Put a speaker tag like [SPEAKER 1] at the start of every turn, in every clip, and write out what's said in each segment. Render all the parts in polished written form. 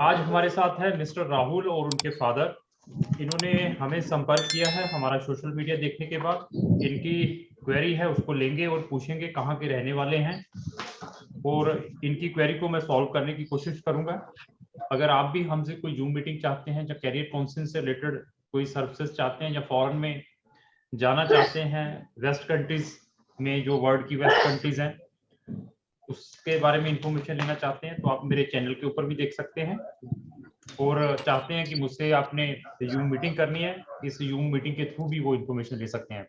[SPEAKER 1] आज हमारे साथ है मिस्टर राहुल और उनके फादर। इन्होंने हमें संपर्क किया है हमारा सोशल मीडिया देखने के बाद। इनकी क्वेरी है उसको लेंगे और पूछेंगे कहाँ के रहने वाले हैं, और इनकी क्वेरी को मैं सॉल्व करने की कोशिश करूंगा। अगर आप भी हमसे कोई जूम मीटिंग चाहते हैं या कैरियर काउंसलिंग से रिलेटेड कोई सर्विसेज चाहते हैं या फॉरेन में जाना चाहते हैं, वेस्ट कंट्रीज में जो वर्ल्ड की वेस्ट कंट्रीज हैं उसके बारे में इंफॉर्मेशन लेना चाहते हैं, तो आप मेरे चैनल के ऊपर भी देख सकते हैं। और चाहते हैं कि मुझसे आपने यूम मीटिंग करनी है, इस यूम मीटिंग के थ्रू भी वो इंफॉर्मेशन ले सकते हैं।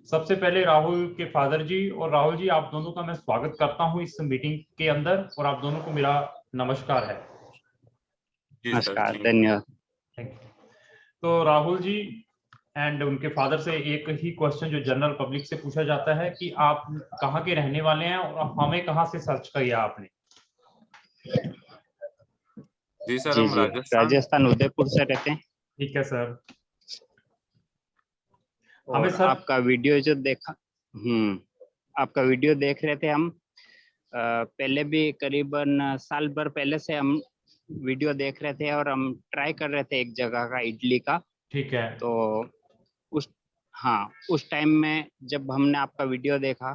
[SPEAKER 1] सबसे पहले राहुल के फादर जी और राहुल जी, आप दोनों का मैं स्वागत करता हूं इस मीटिंग के अंदर, और आप दोनों को मेरा नमस्कार है।
[SPEAKER 2] नमस्कार, धन्यवाद।
[SPEAKER 1] Thank you. तो राहुल जी एंड उनके फादर से एक ही क्वेश्चन जो जनरल पब्लिक से पूछा जाता है कि आप कहाँ के रहने वाले हैं और हमें कहाँ से सर्च किया आपने?
[SPEAKER 3] जी सर, हम
[SPEAKER 2] राजस्थान उदयपुर से रहते हैं।
[SPEAKER 1] ठीक है सर।
[SPEAKER 2] हमें सर आपका वीडियो जो देखा, आपका वीडियो देख रहे थे हम। पहले भी करीबन साल भर पहले से हम वीडियो देख रहे थे और हम ट्राई कर रहे थे एक जगह का इडली का।
[SPEAKER 1] ठीक है।
[SPEAKER 2] तो उस टाइम में जब हमने आपका वीडियो देखा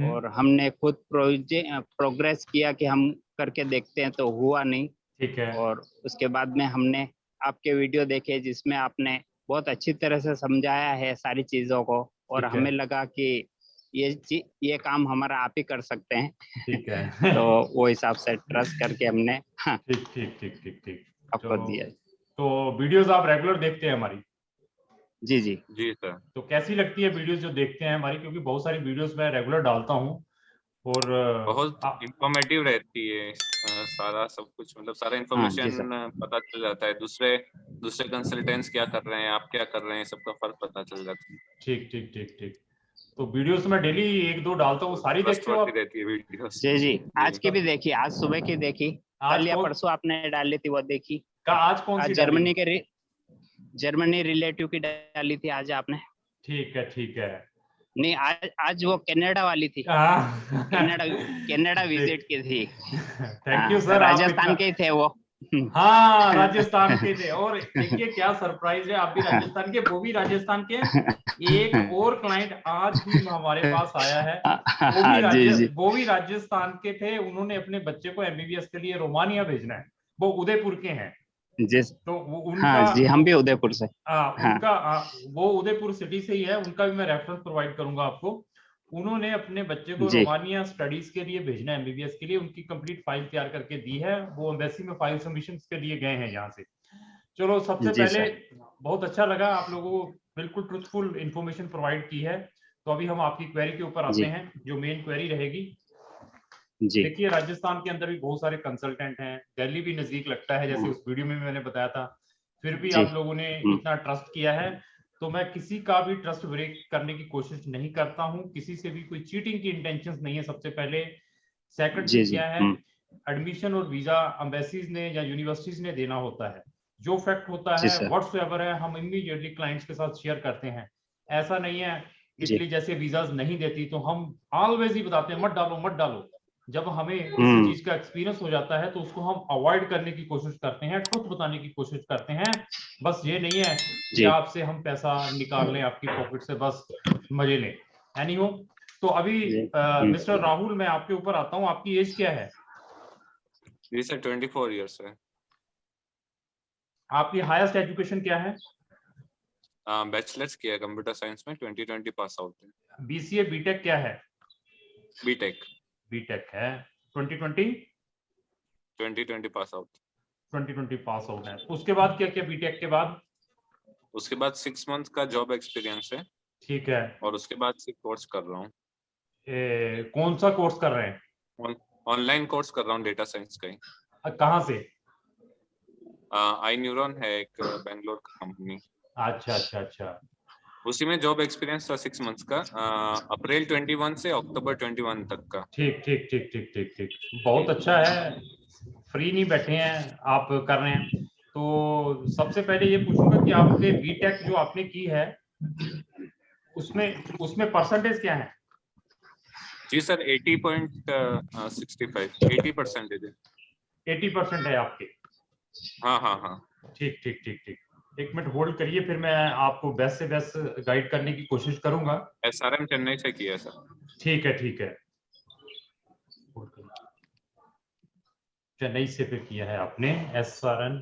[SPEAKER 2] और हमने खुद प्रोग्रेस किया कि हम करके देखते हैं, तो हुआ नहीं।
[SPEAKER 1] ठीक है।
[SPEAKER 2] और उसके बाद में हमने आपके वीडियो देखे जिसमें आपने बहुत अच्छी तरह से समझाया है सारी चीजों को, और हमें लगा कि ये काम हमारा आप ही कर सकते हैं।
[SPEAKER 1] ठीक है।
[SPEAKER 2] तो वो हिसाब से ट्रस्ट करके हमने
[SPEAKER 1] ठीक
[SPEAKER 2] आपको दिया।
[SPEAKER 1] तो वीडियोस आप रेगुलर देखते हैं हमारी?
[SPEAKER 3] जी सर।
[SPEAKER 1] तो कैसी लगती है वीडियोस जो देखते हैं हमारी? क्योंकि बहुत सारी वीडियोस मैं रेगुलर डालता हूँ और
[SPEAKER 3] बहुत इंफॉर्मेटिव रहती है। सारा सब कुछ, मतलब सारा इंफॉर्मेशन पता चल जाता है। दूसरे कंसल्टेंट्स क्या कर रहे हैं, आप क्या कर रहे हैं, सबका फर्क पता चल जाता है।
[SPEAKER 1] ठीक। तो वीडियोस में डेली एक दो डालता हूँ, सारी देखते हो आप?
[SPEAKER 3] रहती है वीडियोस।
[SPEAKER 2] जी। आज की भी देखी, आज सुबह की देखी, कल या परसों आपने डाली थी वो देखी।
[SPEAKER 1] आज कौन सी?
[SPEAKER 2] जर्मनी रिलेटिव की डाली थी आज आपने।
[SPEAKER 1] ठीक है।
[SPEAKER 2] नहीं, आज वो कनाडा वाली थी। कनाडा विजिट की थी।
[SPEAKER 1] Thank you sir.
[SPEAKER 2] राजस्थान के थे वो।
[SPEAKER 1] हाँ, राजस्थान के थे। और देखिए क्या सरप्राइज है, आप भी राजस्थान के, वो भी राजस्थान के। एक और क्लाइंट आज ही हमारे पास आया है, वो भी राजस्थान के थे। उन्होंने अपने बच्चे को एमबीबीएस के लिए रोमानिया भेजना है, वो उदयपुर के हैं। तो वो उनका
[SPEAKER 2] जी, हम भी उदयपुर से।
[SPEAKER 1] वो उदयपुर सिटी से ही है, उनका भी मैं रेफरेंस प्रोवाइड करूंगा आपको। उन्होंने अपने बच्चे को रोमानिया स्टडीज के लिए भेजना है, एमबीबीएस के लिए। उनकी कंप्लीट फाइल तैयार करके दी है, वो एम्बेसी में फाइल सबमिशन के लिए गए हैं यहाँ से। चलो, सबसे पहले बहुत अच्छा लगा, आप लोगों को बिल्कुल ट्रूथफुल इंफॉर्मेशन प्रोवाइड की है। तो अभी हम आपकी क्वेरी के ऊपर आते हैं, जो मेन क्वेरी रहेगी। देखिए, राजस्थान के अंदर भी बहुत सारे कंसल्टेंट हैं, दिल्ली भी नजदीक लगता है, जैसे उस वीडियो में मैंने बताया था। फिर भी आप लोगों ने इतना ट्रस्ट किया है, तो मैं किसी का भी ट्रस्ट ब्रेक करने की कोशिश नहीं करता हूं। किसी से भी कोई चीटिंग की इंटेंशंस नहीं है, सबसे पहले। सेकंड चीज क्या है, एडमिशन और वीजा एम्बेसीज ने या यूनिवर्सिटीज ने देना होता है। जो फैक्ट होता है, व्हाट्सएवर है, हम इमीडिएटली क्लाइंट्स के साथ शेयर करते हैं। ऐसा नहीं है इटली जैसे वीजाज नहीं देती तो हम ऑलवेज ही बताते हैं मत डालो। जब हमें किसी चीज का एक्सपीरियंस हो जाता है तो उसको हम अवॉइड करने की कोशिश करते हैं, ट्रुथ बताने की कोशिश करते हैं। बस ये नहीं है कि आपसे हम पैसा निकाल लें आपकी पॉकेट से, बस मजे लें। एनी हो, तो अभी मिस्टर राहुल, मैं आपके ऊपर आता हूँ। आपकी एज क्या है?
[SPEAKER 3] जी सर, 24 इयर्स है।
[SPEAKER 1] आपकी हाईएस्ट एजुकेशन क्या है?
[SPEAKER 3] बैचलर्स किया कंप्यूटर साइंस में, 2020 पास आउट है।
[SPEAKER 1] बीसीए बीटेक क्या है?
[SPEAKER 3] बीटेक
[SPEAKER 1] है। 2020
[SPEAKER 3] पास आउट।
[SPEAKER 1] 2020 पास आउट है। उसके बाद क्या क्या बीटेक के बाद?
[SPEAKER 3] उसके बाद 6 मंथ का जॉब एक्सपीरियंस है।
[SPEAKER 1] ठीक है।
[SPEAKER 3] और उसके बाद से कोर्स कर रहा हूँ।
[SPEAKER 1] कौन सा कोर्स कर रहे हैं?
[SPEAKER 3] ऑनलाइन कोर्स कर रहा हूँ, डेटा साइंस का ही।
[SPEAKER 1] कहाँ से?
[SPEAKER 3] आई न्यूरॉन है एक बेंगलोर का कंपनी।
[SPEAKER 1] अच्छा।
[SPEAKER 3] उसी में जॉब एक्सपीरियंस था 6 मंथ्स का, अप्रैल 21 से अक्टूबर 21 तक का।
[SPEAKER 1] ठीक। बहुत अच्छा है, फ्री नहीं बैठे हैं, आप कर रहे हैं। तो सबसे पहले ये पूछूंगा कि आपके बीटेक जो आपने की है उसमें परसेंटेज क्या है?
[SPEAKER 3] जी सर, 80.65 80% है।
[SPEAKER 1] 80% है आपके।
[SPEAKER 3] हाँ हाँ हाँ।
[SPEAKER 1] ठीक ठीक ठीक ठीक, एक मिनट होल्ड करिए, फिर मैं आपको बेस्ट से बेस्ट गाइड करने की कोशिश करूंगा।
[SPEAKER 3] SRM चेन्नई से किया सर।
[SPEAKER 1] ठीक है ठीक है, चेन्नई से फिर किया है आपने SRN।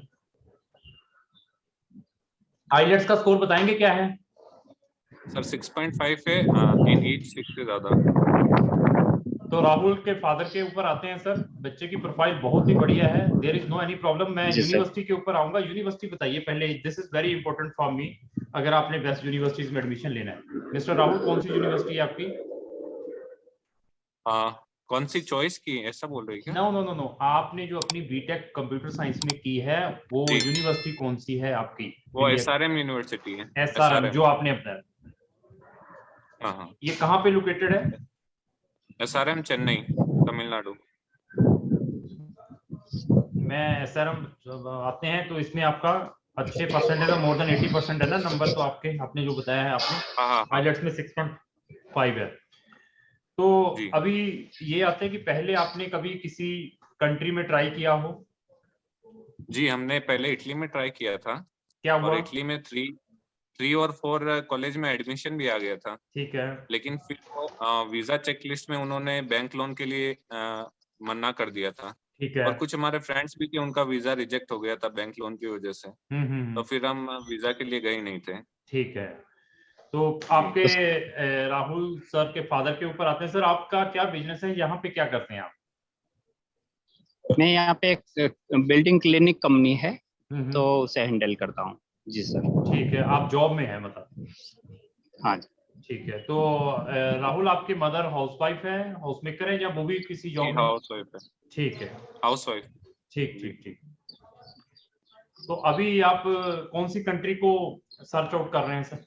[SPEAKER 1] आइलेट्स का स्कोर बताएंगे क्या है?
[SPEAKER 3] सर 6.5 है, इन ईच 6 से ज्यादा।
[SPEAKER 1] तो राहुल के फादर के ऊपर आते हैं सर। बच्चे की प्रोफाइल बहुत ही बढ़िया है, there is no any problem. मैं यूनिवर्सिटी के ऊपर आऊंगा। यूनिवर्सिटी बताइए पहले, this is very important for me, अगर आपने बेस्ट यूनिवर्सिटीज में एडमिशन लेना है। मिस्टर राहुल, कौन सी यूनिवर्सिटी है आपकी?
[SPEAKER 3] कौन सी चॉइस की, ऐसा बोल रहे क्या?
[SPEAKER 1] नो नो नो नो, आपने जो अपनी बीटेक कंप्यूटर साइंस में की है वो यूनिवर्सिटी कौन सी है आपकी?
[SPEAKER 3] वो SRM यूनिवर्सिटी है।
[SPEAKER 1] SRM जो आपने अपना,
[SPEAKER 3] हाँ हाँ,
[SPEAKER 1] ये कहाँ पे लोकेटेड है?
[SPEAKER 3] SRM चेन्नई, तमिलनाडु।
[SPEAKER 1] मैं SRM जब आते हैं तो इसमें आपका अच्छे परसेंटेज है, मोर देन 80% है ना नंबर, तो आपके आपने जो बताया है आपने आइलेट्स में 6.5 है। तो अभी ये आते हैं कि पहले आपने कभी किसी कंट्री में ट्राई किया हो?
[SPEAKER 3] जी, हमने पहले इटली में ट्राई किया था।
[SPEAKER 1] क्या हुआ?
[SPEAKER 3] और इटली में 3 और 4 कॉलेज में एडमिशन भी आ गया था।
[SPEAKER 1] ठीक है।
[SPEAKER 3] लेकिन फिर वो वीजा चेकलिस्ट में उन्होंने बैंक लोन के लिए मना कर दिया था।
[SPEAKER 1] ठीक है।
[SPEAKER 3] और कुछ हमारे फ्रेंड्स भी थे, उनका वीजा रिजेक्ट हो गया था बैंक लोन की वजह से। तो फिर हम वीजा के लिए गए नहीं थे।
[SPEAKER 1] ठीक है, तो आपके राहुल सर के फादर के ऊपर आते हैं। सर आपका क्या बिजनेस है, यहाँ पे क्या करते हैं आप?
[SPEAKER 2] मैं यहाँ पे एक बिल्डिंग क्लिनिक कंपनी है, तो उसे हैंडल करता हूँ। जी सर। ठीक
[SPEAKER 1] है, आप जॉब में है मतलब?
[SPEAKER 2] हाँ।
[SPEAKER 1] ठीक है, तो राहुल आपकी मदर हाउसवाइफ है, हाउसमेकर है, या वो भी किसी जॉब में?
[SPEAKER 3] हाउसवाइफ है।
[SPEAKER 1] ठीक है,
[SPEAKER 3] हाउसवाइफ।
[SPEAKER 1] ठीक ठीक ठीक। तो अभी आप कौन सी कंट्री को सर्च आउट कर रहे हैं सर?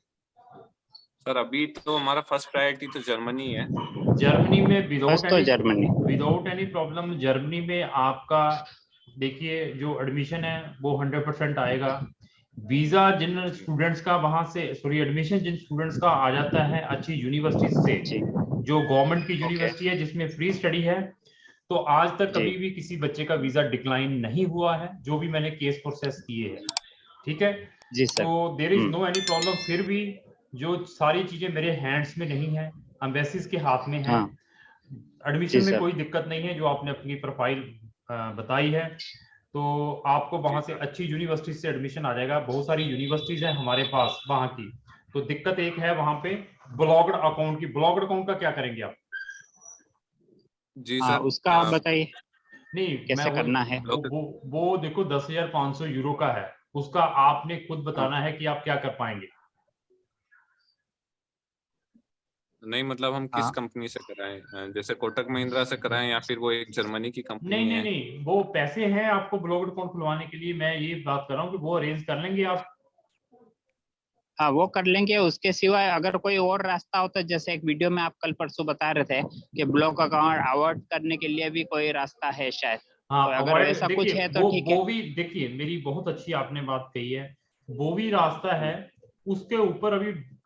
[SPEAKER 3] सर अभी तो हमारा फर्स्ट प्रायोरिटी तो जर्मनी है।
[SPEAKER 1] जर्मनी में विदाउट एनी प्रॉब्लम, जर्मनी में आपका देखिए जो एडमिशन है वो 100% आएगा। वीजा जिन स्टूडेंट्स का वहां से, सॉरी, एडमिशन जिन स्टूडेंट्स का आ जाता है अच्छी यूनिवर्सिटी से, जो गवर्नमेंट की यूनिवर्सिटी है जिसमें फ्री स्टडी है, तो आज तक कभी भी किसी बच्चे का वीजा डिक्लाइन नहीं हुआ है, जो भी मैंने केस प्रोसेस किए हैं। ठीक है जी सर। तो there is no any problem. फिर भी जो सारी चीजें मेरे हैंड्स में नहीं है, एम्बेसीज के हाथ में है। एडमिशन में कोई दिक्कत नहीं है, जो आपने अपनी प्रोफाइल बताई है, तो आपको वहां से अच्छी यूनिवर्सिटी से एडमिशन आ जाएगा। बहुत सारी यूनिवर्सिटीज है हमारे पास वहां की। तो दिक्कत एक है वहां पे ब्लॉग्ड अकाउंट की। ब्लॉग्ड अकाउंट का क्या करेंगे आप?
[SPEAKER 3] जी सर,
[SPEAKER 2] उसका आप बताइए।
[SPEAKER 1] नहीं,
[SPEAKER 2] कैसे करना है?
[SPEAKER 1] वो देखो 10,500 यूरो का है, उसका आपने खुद बताना है कि आप क्या कर पाएंगे।
[SPEAKER 3] नहीं मतलब हम किस कंपनी से कराएं, जैसे कोटक महिंद्रा से कराएं या फिर वो एक जर्मनी की कंपनी है?
[SPEAKER 1] नहीं, वो पैसे हैं आपको ब्लॉग्ड अकाउंट खुलवाने के लिए। मैं ये बात कर रहा हूँ कि वो अरेंज कर लेंगे आप?
[SPEAKER 2] हाँ, वो कर लेंगे। उसके सिवाय अगर कोई और रास्ता होता है, जैसे एक वीडियो में आप कल परसों बता रहे थे कि ब्लॉक अकाउंट अवॉइड करने के लिए भी कोई रास्ता है शायद।
[SPEAKER 1] हाँ,
[SPEAKER 2] तो अगर वैसा कुछ है तो ठीक है।
[SPEAKER 1] वो भी देखिए, मेरी बहुत अच्छी आपने बात कही है, वो भी रास्ता है। उसके ऊपर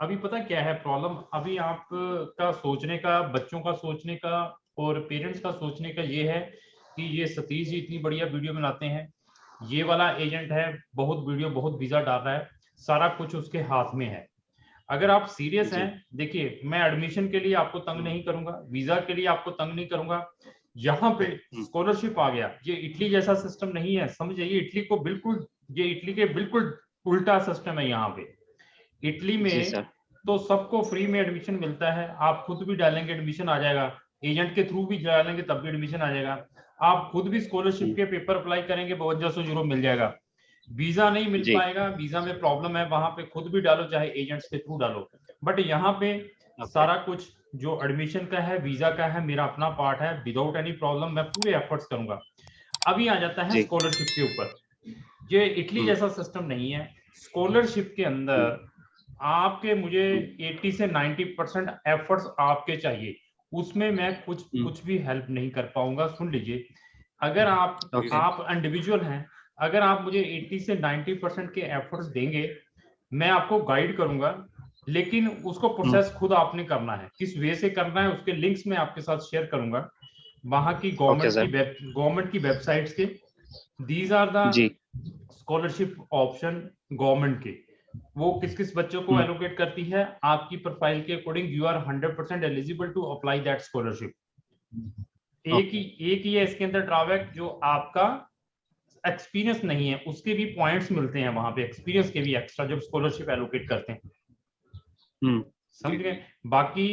[SPEAKER 1] अभी पता क्या है प्रॉब्लम, अभी आप का सोचने का, बच्चों का सोचने का और पेरेंट्स का सोचने का ये है कि ये सतीश जी इतनी बढ़िया वीडियो बनाते हैं, ये वाला एजेंट है, बहुत वीडियो बहुत वीजा डाल रहा है, सारा कुछ उसके हाथ में है। अगर आप सीरियस हैं, देखिए मैं एडमिशन के लिए आपको तंग नहीं करूंगा, वीजा के लिए आपको तंग नहीं करूंगा। यहाँ पे स्कॉलरशिप आ गया, ये इटली जैसा सिस्टम नहीं है, समझ जाइए। इटली को बिल्कुल, ये इटली के बिल्कुल उल्टा सिस्टम है। यहाँ पे इटली में तो सबको फ्री में एडमिशन मिलता है। आप खुद भी डालेंगे एडमिशन आ जाएगा, एजेंट के थ्रू भी डालेंगे तब भी एडमिशन आ जाएगा। आप खुद भी स्कॉलरशिप के पेपर अप्लाई करेंगे 5200 यूरो मिल जाएगा। वीजा नहीं मिल पाएगा, वीजा में प्रॉब्लम है, वहां पे खुद भी डालो चाहे एजेंट्स के थ्रू डालो। बट यहाँ पे सारा कुछ जो एडमिशन का है, वीजा का है, मेरा अपना पार्ट है, विदाउट एनी प्रॉब्लम मैं पूरे एफर्ट्स करूंगा। अभी आ जाता है स्कॉलरशिप के ऊपर। ये इटली जैसा सिस्टम नहीं है। स्कॉलरशिप के अंदर आपके मुझे 80 से 90% एफर्ट्स आपके चाहिए, उसमें मैं कुछ भी हेल्प नहीं कर पाऊंगा। सुन लीजिए, अगर आप इंडिविजुअल हैं, अगर आप मुझे 80 से 90% के एफर्ट्स देंगे, मैं आपको गाइड करूंगा, लेकिन उसको प्रोसेस खुद आपने करना है। किस वे से करना है उसके लिंक्स मैं आपके साथ शेयर करूंगा, वहां की गवर्नमेंट की वेबसाइट्स के। These are the scholarship option government के, वो किस किस बच्चों को एलोकेट करती है, आपकी प्रोफाइल के according you are 100% eligible to apply that scholarship. एक ही है इसके अंदर ड्रॉबैक, जो आपका एक्सपीरियंस नहीं है उसके भी पॉइंट्स मिलते हैं वहां पे, एक्सपीरियंस के भी एक्स्ट्रा जब स्कॉलरशिप एलोकेट करते हैं, समझ गए। बाकी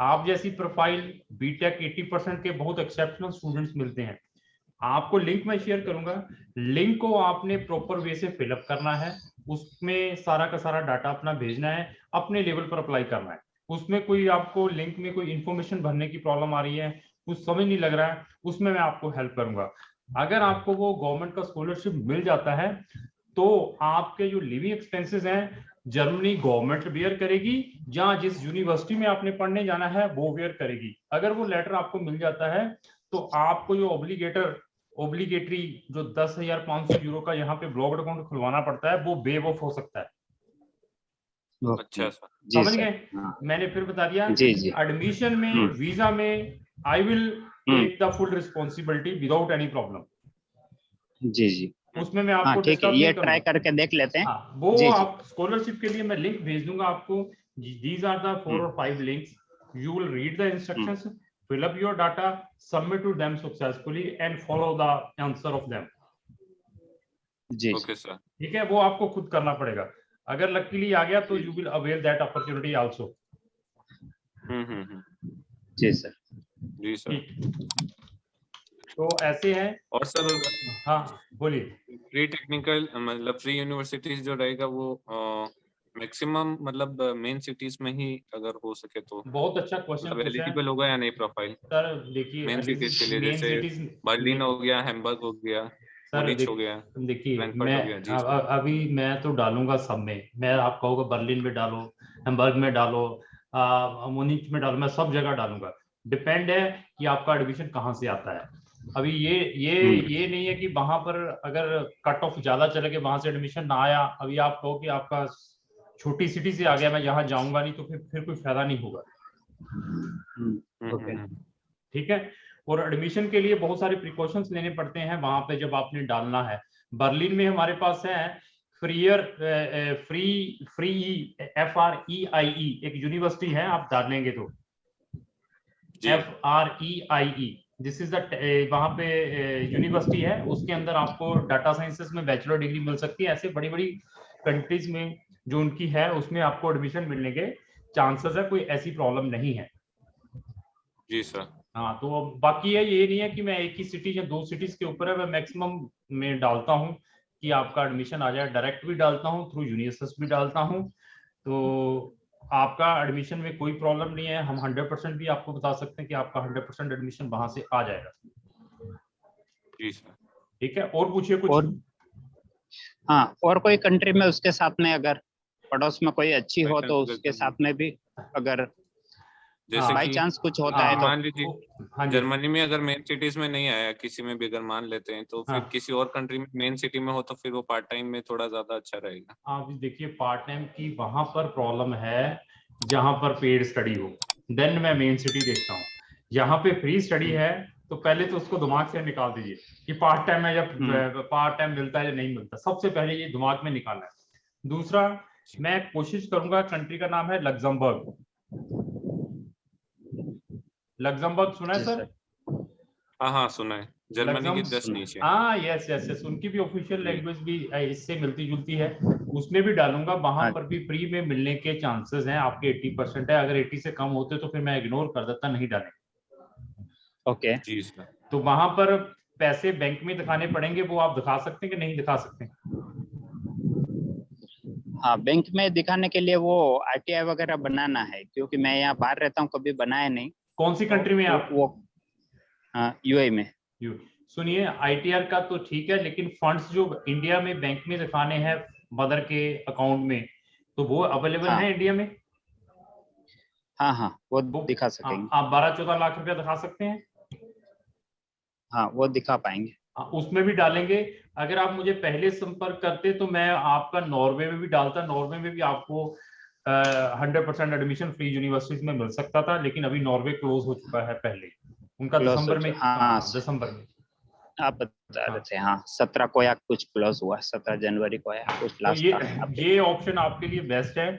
[SPEAKER 1] आप जैसी प्रोफाइल बीटेक 80% के बहुत एक्सेप्शनल स्टूडेंट्स मिलते हैं। आपको लिंक मैं शेयर करूंगा, लिंक को आपने प्रॉपर वे से फिलअप करना है, उसमें सारा का सारा डाटा अपना भेजना है, अपने लेवल पर अप्लाई करना है। उसमें कोई आपको लिंक में कोई इंफॉर्मेशन भरने की प्रॉब्लम आ रही है, कुछ समझ नहीं लग रहा है, उसमें मैं आपको हेल्प करूंगा। अगर आपको वो गवर्नमेंट का स्कॉलरशिप मिल जाता है तो आपके जो लिविंग एक्सपेंसेस हैं जर्मनी गवर्नमेंट बेयर करेगी, जहां जिस यूनिवर्सिटी में आपने पढ़ने जाना है वो बेयर करेगी। अगर वो लेटर आपको मिल जाता है तो आपको जो ओब्लिगेटरी जो 10,500 यूरो का यहाँ पे ब्लॉक्ड अकाउंट खुलवाना पड़ता है वो वेव ऑफ हो सकता है।
[SPEAKER 3] अच्छा
[SPEAKER 1] समझ गए? मैंने फिर बता दिया, एडमिशन में वीजा में I will take the full responsibility without any problem.
[SPEAKER 2] जी
[SPEAKER 1] उसमें मैं आपको
[SPEAKER 2] ठीक है, ये ट्राई करके देख लेते हैं।
[SPEAKER 1] वो आप स्कॉलरशिप के लिए मैं लिंक भेज दूंगा आपको। These are the 4 or 5 links, you will read the instructions, fill up your data, submit to them successfully and follow the answer of them।
[SPEAKER 2] जी
[SPEAKER 3] ओके सर,
[SPEAKER 1] ठीक है, वो आपको खुद करना पड़ेगा। अगर लकीली आ गया तो you will avail that opportunity also।
[SPEAKER 2] जी सर।
[SPEAKER 3] जी सर।
[SPEAKER 1] तो ऐसे हैं।
[SPEAKER 3] और सर,
[SPEAKER 1] हाँ बोलिए।
[SPEAKER 3] प्री टेक्निकल मतलब फ्री यूनिवर्सिटीज जो रहेगा वो मैक्सिमम मतलब मेन सिटीज में ही अगर हो सके तो।
[SPEAKER 1] बहुत अच्छा क्वेश्चन पूछा है।
[SPEAKER 3] एलिजिबल होगा या नहीं प्रोफाइल?
[SPEAKER 1] सर देखिए,
[SPEAKER 3] मेन सिटीज के लिए जैसे बर्लिन हो गया, हैम्बर्ग हो गया, मुनिच हो गया,
[SPEAKER 1] देखिए मैं अभी मैं तो डालूंगा सब में। मैं आपको कहूँगा बर्लिन में डालो, हैम्बर्ग में डालो, मुनिच में डालो, मैं सब जगह डालूंगा। डिपेंड है कि आपका एडमिशन कहाँ से आता है। अभी ये नहीं है कि वहां पर अगर कट ऑफ ज्यादा चले गए वहां से एडमिशन ना आया, अभी आप कहो कि आपका छोटी सिटी से आ गया, मैं यहाँ जाऊंगा नहीं, तो फिर कोई फायदा नहीं होगा। ठीक है। और एडमिशन के लिए बहुत सारे प्रिकॉशंस लेने पड़ते हैं वहां पे जब आपने डालना है। बर्लिन में हमारे पास है फ्री FREIE एक यूनिवर्सिटी है, आप डालेंगे तो FREIE, दिस इज द वहां पे यूनिवर्सिटी है, उसके अंदर आपको डाटा साइंसेस में बैचलर डिग्री मिल सकती है। ऐसे बड़ी बड़ी कंट्रीज में जो उनकी है उसमें आपको एडमिशन मिलने के चांसेस है, कोई ऐसी प्रॉब्लम नहीं है।
[SPEAKER 3] जी सर।
[SPEAKER 1] हाँ, तो बाकी है ये नहीं है कि मैं एक ही सिटी या 2 सिटीज के ऊपर है, मैं मैक्सिमम में डालता हूँ कि आपका एडमिशन आ जाए। डायरेक्ट भी डालता हूँ, थ्रू यूनिवर्सिटीज भी डालता हूँ, तो आपका एडमिशन में कोई प्रॉब्लम नहीं है। हम 100% भी आपको बता सकते हैं कि आपका 100% एडमिशन वहां से आ जाएगा।
[SPEAKER 3] जी सर।
[SPEAKER 1] ठीक है, और पूछिए कुछ।
[SPEAKER 2] और कोई कंट्री में उसके साथ में अगर पड़ोस में कोई अच्छी हो तो उसके साथ में भी अगर
[SPEAKER 3] जैसे
[SPEAKER 2] बाई चांस कुछ होता है तो
[SPEAKER 3] मान लीजिए जर्मनी में अगर मेन सिटीज में नहीं आया, किसी में भी अगर मान लेते हैं तो फिर किसी और कंट्री में मेन सिटी में हो तो फिर वो पार्ट टाइम में थोड़ा ज्यादा अच्छा रहेगा।
[SPEAKER 1] आप देखिए, पार्ट टाइम की वहां पर प्रॉब्लम है जहां पर पेड स्टडी हो, देन मैं मेन सिटी देखता हूँ। यहाँ पे फ्री स्टडी है तो पहले तो उसको दिमाग से निकाल दीजिए कि पार्ट टाइम है या पार्ट टाइम मिलता है या नहीं मिलता, सबसे पहले ये दिमाग में निकालना है। दूसरा, मैं कोशिश करूंगा, कंट्री का नाम है लग्जमबर्ग। लग्जमबर्ग सुना है सर?
[SPEAKER 3] हाँ सुना है, जर्मनी की जस्ट नीचे।
[SPEAKER 1] हाँ यस, उनकी भी ऑफिशियल लैंग्वेज भी इससे मिलती जुलती है, उसमें भी डालूंगा। वहां पर भी फ्री में मिलने के चांसेस हैं, आपके 80% है। अगर 80 से कम होते तो फिर मैं इग्नोर कर देता, नहीं डाले।
[SPEAKER 2] ओके
[SPEAKER 3] जी सर।
[SPEAKER 1] तो वहां पर पैसे बैंक में दिखाने पड़ेंगे, वो आप दिखा सकते हैं कि नहीं दिखा सकते?
[SPEAKER 2] हाँ, बैंक में दिखाने के लिए वो RTI वगैरह बनाना है, क्योंकि मैं यहाँ बाहर रहता हूँ, कभी बनाया नहीं।
[SPEAKER 1] कौन सी कंट्री में आप?
[SPEAKER 2] वो UAE में।
[SPEAKER 1] सुनिए, ITR का तो ठीक है, लेकिन फंड्स जो इंडिया में बैंक में दिखाने हैं मदर के अकाउंट में, तो वो अवेलेबल है इंडिया में?
[SPEAKER 2] हाँ वो दिखा सकेंगे।
[SPEAKER 1] आप 12-14 लाख रुपया दिखा सकते हैं?
[SPEAKER 2] हाँ, वो दिखा पाएंगे।
[SPEAKER 1] उसमें भी डालेंगे। अगर आप मुझे पहले संपर्क करते तो मैं आपका नॉर्वे में भी डालता, नॉर्वे में भी आपको 100% एडमिशन फ्री यूनिवर्सिटीज में मिल सकता था, लेकिन अभी नॉर्वे क्लोज हो चुका है। पहले उनका दिसंबर में, दिसंबर में।
[SPEAKER 2] आप बता रहे थे, हाँ 17 को या कुछ क्लोज हुआ, 17 जनवरी को या कुछ
[SPEAKER 1] तो
[SPEAKER 2] लास्ट था।
[SPEAKER 1] ये ऑप्शन आपके लिए बेस्ट है।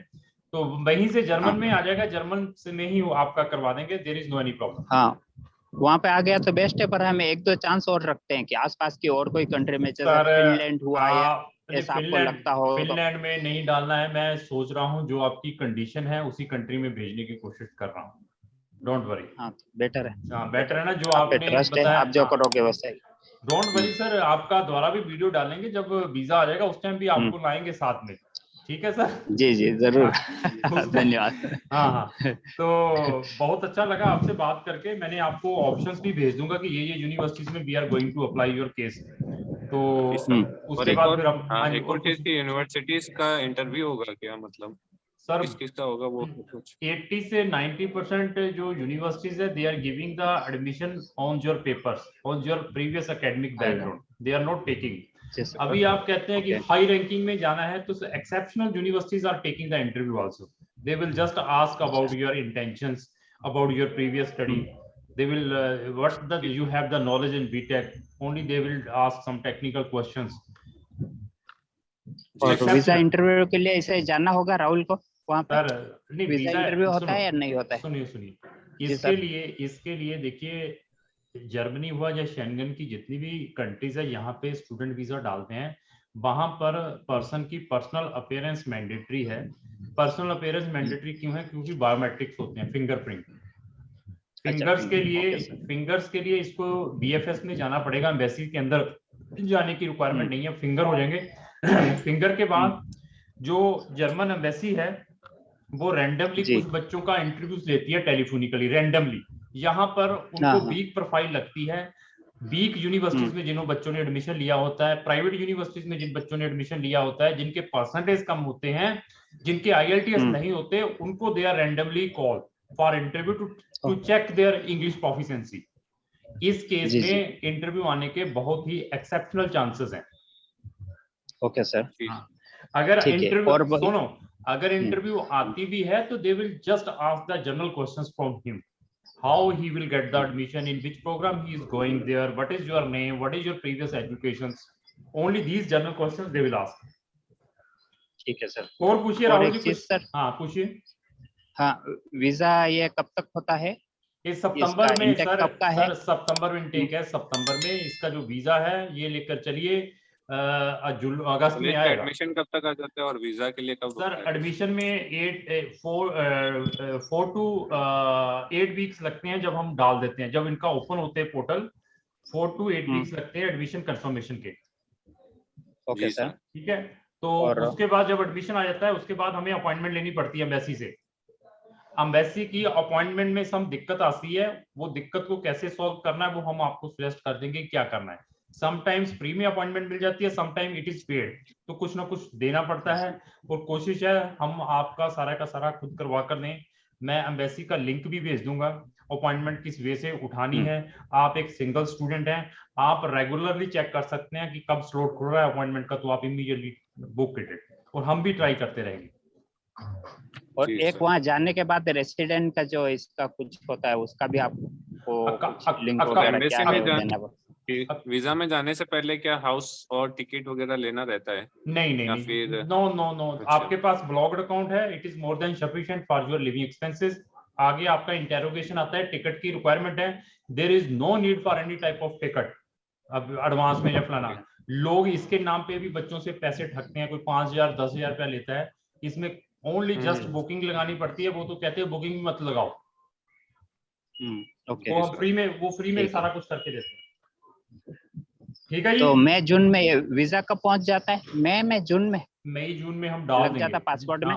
[SPEAKER 1] तो वहीं से जर्मन
[SPEAKER 2] हाँ।
[SPEAKER 1] में आ जाएगा, जर्मन से में ही वो आपका करवा देंगे, there is no any problem.
[SPEAKER 2] हाँ वहाँ पे आ गया तो बेस्ट है, पर हमें 1-2 चांस और रखते हैं कि आसपास की और कोई कंट्री में, जैसे
[SPEAKER 1] सर
[SPEAKER 2] फिनलैंड हुआ या
[SPEAKER 1] नहीं,
[SPEAKER 2] ऐसा आपको
[SPEAKER 1] फिनलैंड
[SPEAKER 2] लगता हो तो।
[SPEAKER 1] फिनलैंड में नहीं डालना है। मैं सोच रहा हूँ जो आपकी कंडीशन है उसी कंट्री में भेजने की कोशिश कर रहा हूँ। Don't worry.
[SPEAKER 2] हाँ बेटर है।
[SPEAKER 1] हाँ बेटर है ना जो
[SPEAKER 2] आप पे
[SPEAKER 1] आपने
[SPEAKER 2] ट्रस्ट है,
[SPEAKER 1] बताया।
[SPEAKER 2] आप जो
[SPEAKER 1] हाँ
[SPEAKER 2] करोगे वैसे ही।
[SPEAKER 1] डोंट वरी सर, आपका द्वारा भी वीडियो डालेंगे जब वीजा आ जाएगा, उस टाइम भी आपको लाएंगे साथ में। ठीक है सर।
[SPEAKER 2] जी जी जरूर।
[SPEAKER 1] हाँ,
[SPEAKER 2] धन्यवाद।
[SPEAKER 1] हाँ हाँ। तो बहुत अच्छा लगा आपसे बात करके। मैंने आपको ऑप्शंस भी भेज दूंगा कि ये यूनिवर्सिटीज में we are going to apply your case. तो
[SPEAKER 3] और
[SPEAKER 1] उसके
[SPEAKER 3] एक
[SPEAKER 1] बाद
[SPEAKER 3] और,
[SPEAKER 1] फिर हम, हाँ जी,
[SPEAKER 3] एक
[SPEAKER 1] और
[SPEAKER 3] और
[SPEAKER 1] कुछ
[SPEAKER 3] चीज की यूनिवर्सिटीज का इंटरव्यू होगा क्या, मतलब
[SPEAKER 1] सर?
[SPEAKER 3] किस किस का होगा वो कुछ?
[SPEAKER 1] 80 से 90% जो यूनिवर्सिटीज है they are giving the admission on your papers, on your previous academic background, they are not taking. अभी आप कहते हैं कि हाई रैंकिंग में जाना है तो exceptional universities are taking the interview also. They will just ask about your intentions, about your previous study. They will what the you have the knowledge in BTech, only they will ask some technical questions.
[SPEAKER 2] और visa interview के लिए इसे जाना होगा राहुल को वहाँ पे?
[SPEAKER 1] Sir नहीं,
[SPEAKER 2] वीजा इंटरव्यू होता है या नहीं होता है?
[SPEAKER 1] सुनिए सुनिए, इसके लिए देखिए, जर्मनी हुआ या शेंगन की जितनी भी कंट्रीज है यहाँ पे स्टूडेंट वीजा डालते हैं, वहां पर पर्सन की पर्सनल अपीयरेंस मैंडेटरी है। पर्सनल अपीयरेंस मैंडेटरी क्यों है? क्योंकि बायोमेट्रिक्स होते हैं, फिंगरप्रिंट। फिंगर्स के लिए इसको बीएफएस में जाना पड़ेगा, एम्बेसी के अंदर जाने की रिक्वायरमेंट नहीं है, फिंगर हो जाएंगे। फिंगर के बाद जो जर्मन एम्बेसी है वो रैंडमली कुछ बच्चों का इंटरव्यूज लेती है टेलीफोनिकली, रैंडमली। यहाँ पर उनको वीक प्रोफाइल लगती है। वीक यूनिवर्सिटीज में जिन बच्चों ने एडमिशन लिया होता है, प्राइवेट यूनिवर्सिटीज में जिन बच्चों ने एडमिशन लिया होता है, जिनके परसेंटेज कम होते हैं, जिनके आईएलटीएस नहीं होते, उनको they are randomly call for interview to check their English proficiency. इस केस में इंटरव्यू आने के बहुत ही एक्सेप्शनल चांसेस हैं।
[SPEAKER 2] Okay sir.
[SPEAKER 1] अगर इंटरव्यू सुनो, अगर इंटरव्यू आती भी है तो they will just ask the general questions from him, how he will get the admission, in which program he is going there, what is your name, what is your previous educations, only these general questions they will ask.
[SPEAKER 2] ठीक है sir.
[SPEAKER 1] और पूछिए राहुल जी कुछ।
[SPEAKER 2] Sir
[SPEAKER 1] हाँ पूछिए।
[SPEAKER 2] हाँ visa ये कब तक होता है?
[SPEAKER 1] इस सितंबर में सर,
[SPEAKER 2] कब का है?
[SPEAKER 1] सितंबर में इंटेक है, सितंबर में इसका जो वीजा है ये लेकर चलिए, अगस्त में आएगा।
[SPEAKER 3] एडमिशन कब तक आ जाता है और वीजा के लिए कब?
[SPEAKER 1] सर एडमिशन में 4 to 8 वीक्स लगते हैं जब हम डाल देते हैं, जब इनका ओपन होते हैं पोर्टल, 4 to 8 वीक्स लगते हैं एडमिशन कंफर्मेशन के।
[SPEAKER 2] Okay sir.
[SPEAKER 1] ठीक है, तो उसके बाद जब एडमिशन आ जाता है उसके बाद हमें अपॉइंटमेंट लेनी पड़ती है एम्बेसी से। एम्बेसी की अपॉइंटमेंट में सम दिक्कत आती है, वो दिक्कत को कैसे सॉल्व करना है वो हम आपको सजेस्ट कर देंगे क्या करना है। समटाइम्स फ्री में अपॉइंटमेंट मिल जाती है, समटाइम इट इज पेड, तो कुछ ना कुछ देना पड़ता है। और कोशिश है हम आपका सारा का सारा खुद करवा कर दें। मैं एम्बेसी का लिंक भी भेज दूंगा, अपॉइंटमेंट किस वे से उठानी है। आप एक सिंगल स्टूडेंट हैं, आप रेगुलरली चेक कर सकते हैं कि कब स्लॉट खुल रहा है अपॉइंटमेंट का, तो आप इमीडिएटली बुक कीजिए, और हम भी ट्राई करते रहेंगे।
[SPEAKER 2] और एक वहां जाने के बाद रेसिडेंट का जो इसका कुछ होता है उसका भी आपको लिंक वगैरह क्या है देना?
[SPEAKER 3] वीजा में जाने से पहले क्या हाउस और टिकट वगैरह लेना रहता है?
[SPEAKER 1] नहीं फिर नो अच्छा। आपके पास ब्लॉग्ड अकाउंट है, it is more than sufficient for your living expenses. आगे आपका इंटेरोगेशन आता है, टिकट की रिक्वायरमेंट है, there is no need for any type of ticket अब एडवांस में या फलाना। लोग इसके नाम पे भी बच्चों से पैसे ठगते हैं, कोई 5,000 10,000 रुपया लेता है, इसमें ओनली जस्ट बुकिंग लगानी पड़ती है। वो तो कहते हैं बुकिंग मत लगाओ, वो फ्री में सारा कुछ करके देते हैं। ठीक है,
[SPEAKER 2] तो मई जून में वीजा कब पहुंच जाता है? जून में हम डाल देंगे। जाता पासपोर्ट में?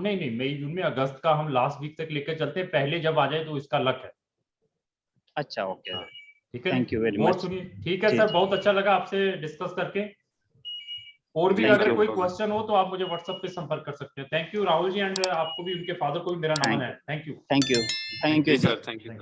[SPEAKER 1] नहीं मई जून में, अगस्त का हम लास्ट वीक तक लेकर चलते हैं, पहले जब आ जाए तो इसका लक है।
[SPEAKER 2] अच्छा ओके,
[SPEAKER 1] ठीक है,
[SPEAKER 2] थैंक यू वेरी मच।
[SPEAKER 1] ठीक है सर, बहुत अच्छा लगा आपसे डिस्कस करके। और भी अगर कोई क्वेश्चन हो तो आप मुझे व्हाट्सएप पे संपर्क कर सकते हैं। Thank you Rahul ji, and आपको भी, उनके फादर को भी मेरा नमन है। Thank you
[SPEAKER 2] sir, thank you.